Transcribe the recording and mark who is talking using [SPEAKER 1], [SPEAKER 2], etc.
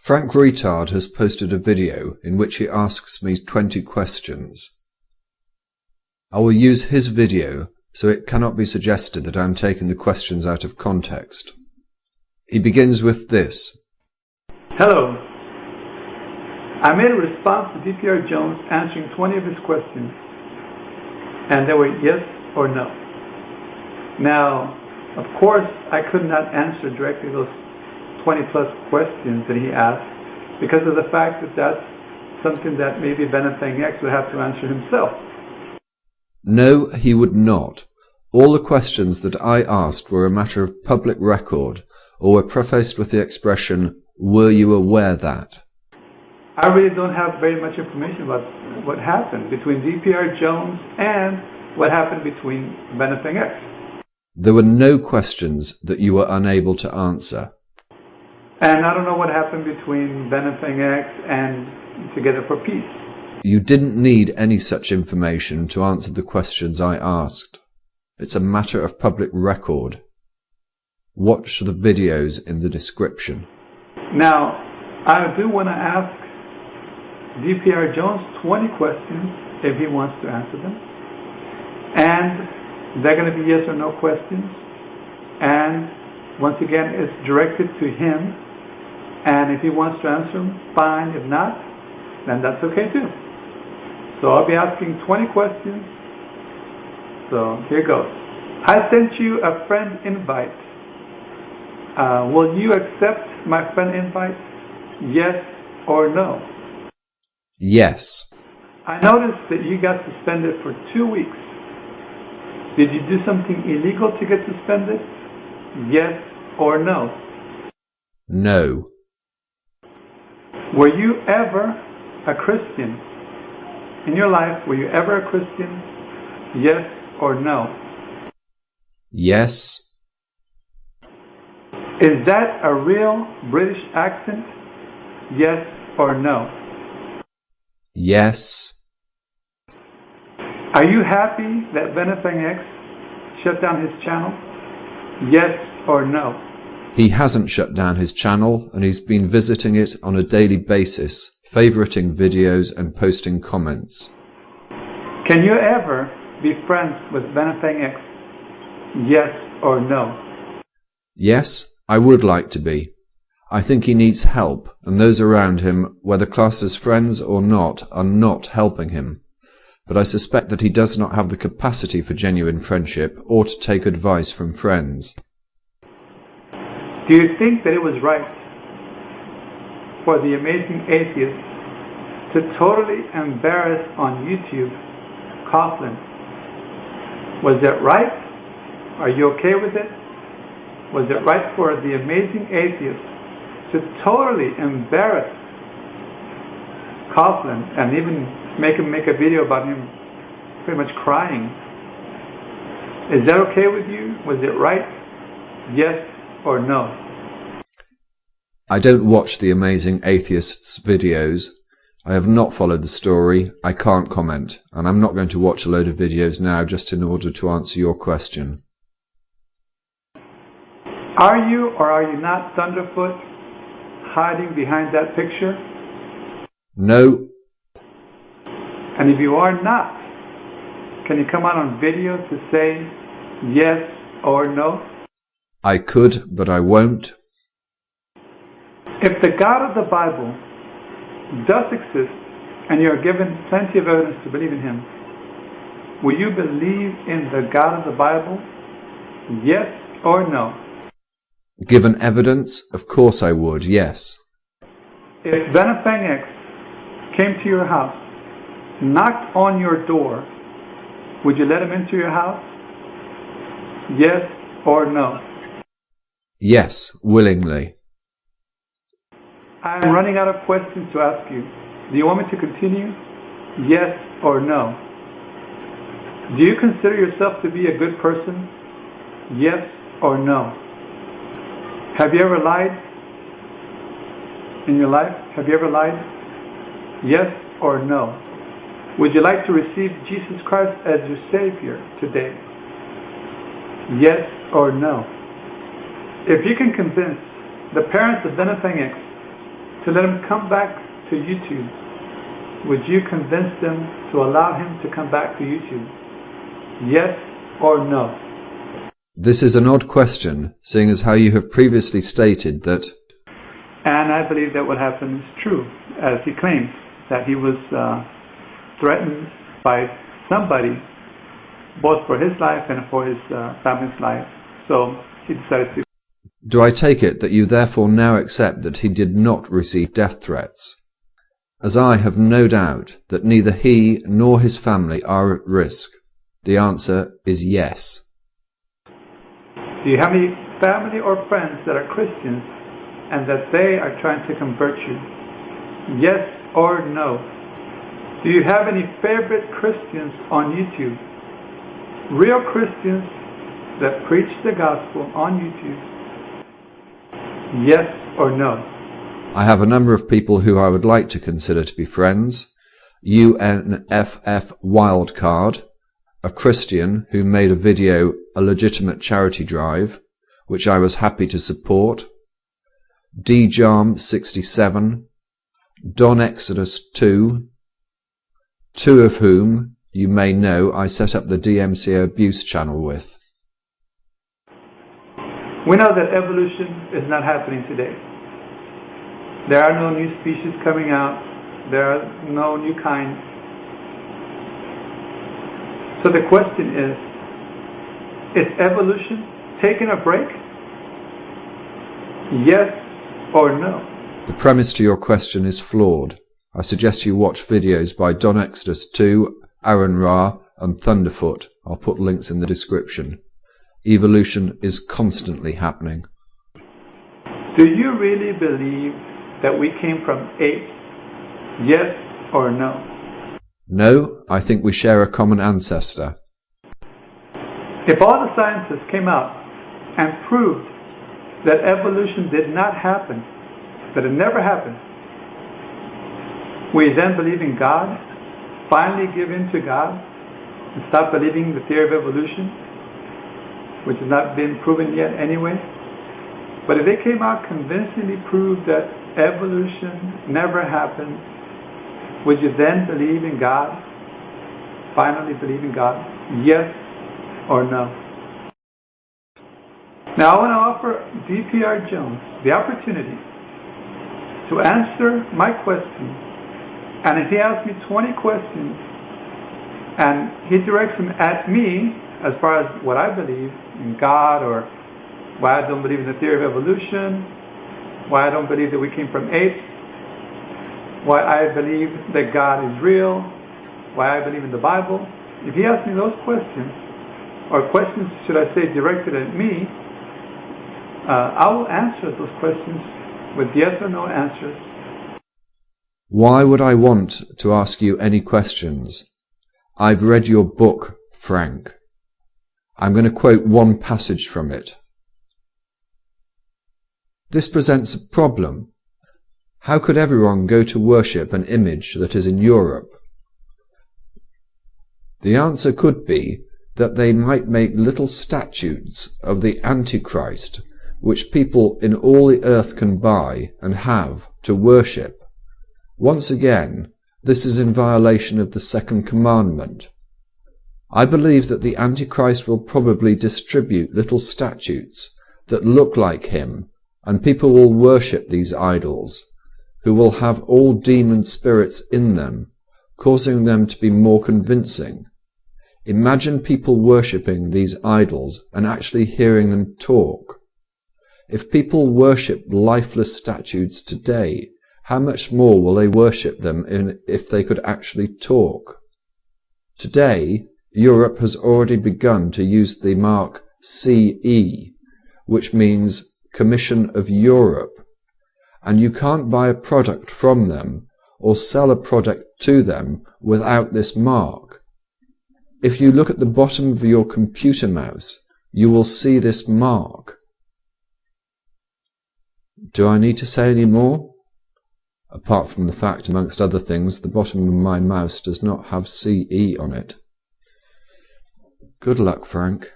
[SPEAKER 1] Frank Retard has posted a video in which he asks me 20 questions. I will use his video so it cannot be suggested that I am taking the questions out of context. He begins with this.
[SPEAKER 2] Hello. I made a response to dprjones answering 20 of his questions, and they were yes or no. Now, of course, I could not answer directly those 20 plus questions that he asked because of the fact that that's something that maybe Benefang X would have to answer himself.
[SPEAKER 1] No, he would not. All the questions that I asked were a matter of public record or were prefaced with the expression, "Were you aware that?"
[SPEAKER 2] I really don't have very much information about what happened between dprjones and what happened between Benefang X.
[SPEAKER 1] There were no questions that you were unable to answer.
[SPEAKER 2] And I don't know what happened between Benefang X and Together for Peace.
[SPEAKER 1] You didn't need any such information to answer the questions I asked. It's a matter of public record. Watch the videos in the description.
[SPEAKER 2] Now, I do want to ask dprjones 20 questions if he wants to answer them. And they're going to be yes or no questions. And once again, it's directed to him. And if he wants to answer them, fine. If not, then that's okay too. So I'll be asking 20 questions. So here goes. I sent you a friend invite. Will you accept my friend invite? Yes or no?
[SPEAKER 1] Yes.
[SPEAKER 2] I noticed that you got suspended for 2 weeks. Did you do something illegal to get suspended? Yes or no?
[SPEAKER 1] No.
[SPEAKER 2] Were you ever a Christian? In your life, were you ever a Christian? Yes or no?
[SPEAKER 1] Yes.
[SPEAKER 2] Is that a real British accent? Yes or no?
[SPEAKER 1] Yes.
[SPEAKER 2] Are you happy that Benefang X shut down his channel? Yes or no?
[SPEAKER 1] He hasn't shut down his channel and he's been visiting it on a daily basis, favoriting videos and posting comments.
[SPEAKER 2] Can you ever be friends with Benefang X? Yes or no?
[SPEAKER 1] Yes, I would like to be. I think he needs help, and those around him, whether classed as friends or not, are not helping him. But I suspect that he does not have the capacity for genuine friendship or to take advice from friends.
[SPEAKER 2] Do you think that it was right for the amazing atheist to totally embarrass on YouTube Coughlin? Was that right? Are you okay with it? Was it right for the amazing atheist to totally embarrass Coughlin and even make him make a video about him pretty much crying? Is that okay with you? Was it right? Yes or no?
[SPEAKER 1] I don't watch the amazing atheist's videos. I have not followed the story. I can't comment, and I'm not going to watch a load of videos now just in order to answer your question.
[SPEAKER 2] Are you or are you not Thunderfoot hiding behind that picture?
[SPEAKER 1] No.
[SPEAKER 2] And if you are not, can you come out on video to say yes or no?
[SPEAKER 1] I could, but I won't.
[SPEAKER 2] If the God of the Bible does exist and you are given plenty of evidence to believe in him, will you believe in the God of the Bible? Yes or no?
[SPEAKER 1] Given evidence, of course I would, yes.
[SPEAKER 2] If Benefang X came to your house, knocked on your door, would you let him into your house? Yes or no?
[SPEAKER 1] Yes, willingly.
[SPEAKER 2] I am running out of questions to ask you. Do you want me to continue? Yes or no? Do you consider yourself to be a good person? Yes or no? Have you ever lied in your life? Have you ever lied? Yes or no? Would you like to receive Jesus Christ as your Savior today? Yes or no? If you can convince the parents of Benefang X to let him come back to YouTube, would you convince them to allow him to come back to YouTube? Yes or no?
[SPEAKER 1] This is an odd question, seeing as how you have previously stated that...
[SPEAKER 2] And I believe that what happened is true, as he claims, that he was threatened by somebody, both for his life and for his family's life. So he decided to...
[SPEAKER 1] Do I take it that you therefore now accept that he did not receive death threats? As I have no doubt that neither he nor his family are at risk. The answer is yes.
[SPEAKER 2] Do you have any family or friends that are Christians and that they are trying to convert you? Yes or no? Do you have any favorite Christians on YouTube? Real Christians that preach the gospel on YouTube? Yes or no?
[SPEAKER 1] I have a number of people who I would like to consider to be friends. UNFF Wildcard, a Christian who made a video, a legitimate charity drive, which I was happy to support. djarm67, Don Exodus 2, two of whom, you may know, I set up the DMCA abuse channel with.
[SPEAKER 2] We know that evolution is not happening today. There are no new species coming out. There are no new kinds. So the question is evolution taking a break? Yes or no?
[SPEAKER 1] The premise to your question is flawed. I suggest you watch videos by Don Exodus 2, Aaron Ra and Thunderfoot. I'll put links in the description. Evolution is constantly happening.
[SPEAKER 2] Do you really believe that we came from apes? Yes or no?
[SPEAKER 1] No, I think we share a common ancestor.
[SPEAKER 2] If all the scientists came out and proved that evolution did not happen, that it never happened, will you then believe in God? Finally give in to God and stop believing the theory of evolution, which has not been proven yet anyway? But if they came out convincingly proved that evolution never happened, would you then believe in God? Finally believe in God? Yes or no? Now I want to offer dprjones the opportunity to answer my question. And if he asks me 20 questions and he directs them at me as far as what I believe in God, or why I don't believe in the theory of evolution, why I don't believe that we came from apes, why I believe that God is real, why I believe in the Bible. If he asks me those questions, or questions, should I say, directed at me, I will answer those questions with yes or no answers.
[SPEAKER 1] Why would I want to ask you any questions? I've read your book, Frank. I'm going to quote one passage from it. This presents a problem. How could everyone go to worship an image that is in Europe? The answer could be that they might make little statues of the Antichrist, which people in all the earth can buy and have to worship. Once again, this is in violation of the second commandment. I believe that the Antichrist will probably distribute little statues that look like him, and people will worship these idols, who will have all demon spirits in them, causing them to be more convincing. Imagine people worshipping these idols and actually hearing them talk. If people worship lifeless statues today, how much more will they worship them if they could actually talk? Today, Europe has already begun to use the mark CE, which means Commission of Europe, and you can't buy a product from them or sell a product to them without this mark. If you look at the bottom of your computer mouse, you will see this mark. Do I need to say any more? Apart from the fact, amongst other things, the bottom of my mouse does not have CE on it. Good luck, Frank.